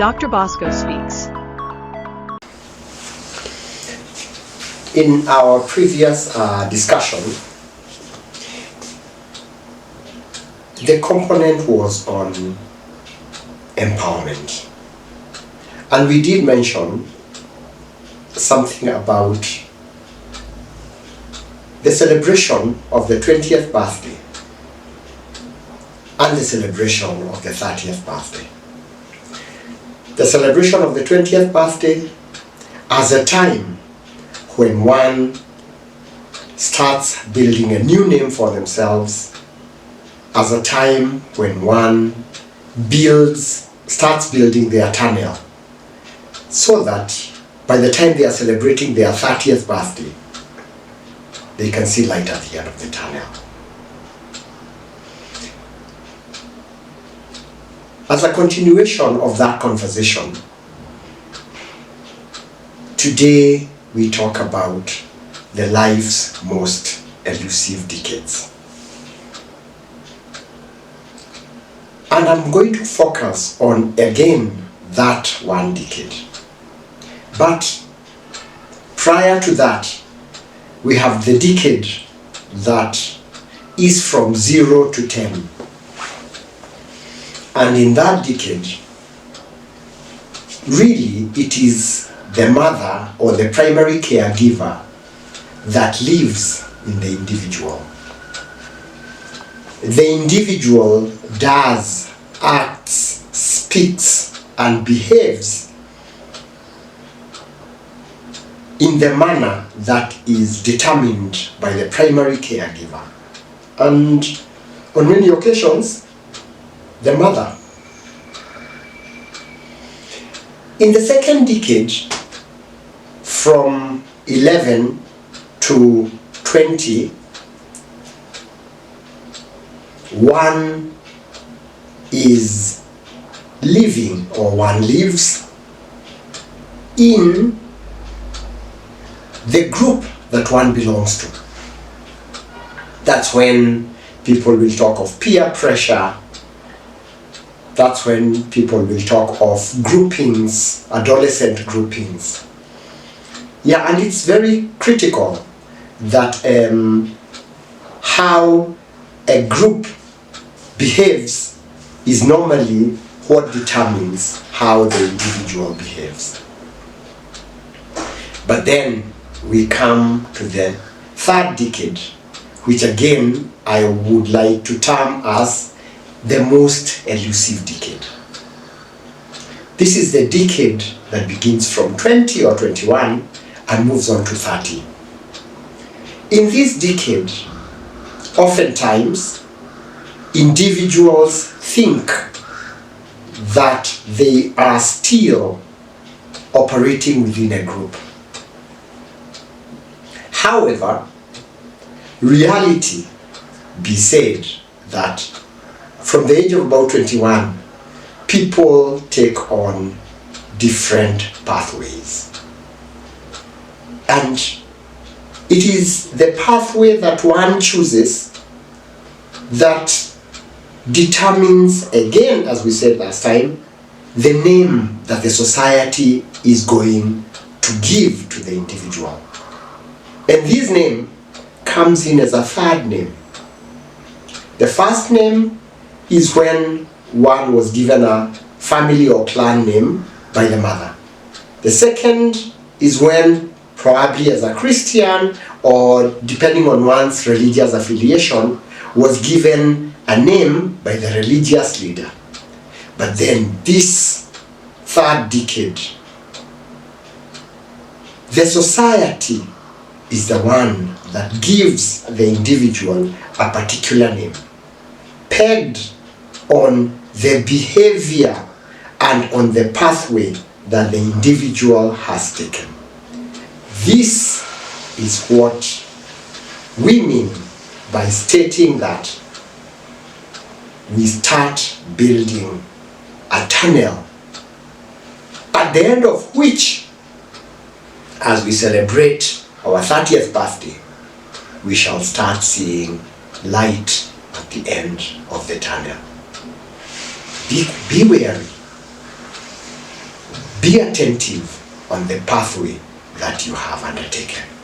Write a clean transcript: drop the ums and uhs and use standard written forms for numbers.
Dr. Bosco Speaks. In our previous discussion, the component was on empowerment. And we did mention something about the celebration of the 20th birthday and the celebration of the 30th birthday. The celebration of the 20th birthday as a time when one starts building a new name for themselves, as a time when one starts building their tunnel, so that by the time they are celebrating their 30th birthday, they can see light at the end of the tunnel. As a continuation of that conversation, today we talk about the life's most elusive decades. And I'm going to focus on, again, that one decade. But prior to that, we have the decade that is from 0 to 10. And in that decade, really it is the mother or the primary caregiver that lives in the individual. The individual does, acts, speaks, and behaves in the manner that is determined by the primary caregiver. And on many occasions, the mother. In the second decade, from 11 to 20, one is living, or one lives in the group that one belongs to. That's when people will talk of peer pressure. That's when people will talk of groupings, adolescent groupings. Yeah, and it's very critical that how a group behaves is normally what determines how the individual behaves. But then we come to the third decade, which again I would like to term as the most elusive decade. This is the decade that begins from 20 or 21 and moves on to 30. In this decade, oftentimes, individuals think that they are still operating within a group. However, reality be said that from the age of about 21, people take on different pathways. And it is the pathway that one chooses that determines, again, as we said last time, the name that the society is going to give to the individual. And this name comes in as a third name. The first name is when one was given a family or clan name by the mother. The second is when, probably as a Christian or depending on one's religious affiliation, was given a name by the religious leader. But then this third decade, the society is the one that gives the individual a particular name, pegged on the behavior and on the pathway that the individual has taken. This is what we mean by stating that we start building a tunnel, at the end of which, as we celebrate our 30th birthday, we shall start seeing light at the end of the tunnel. Be wary. be attentive on the pathway that you have undertaken.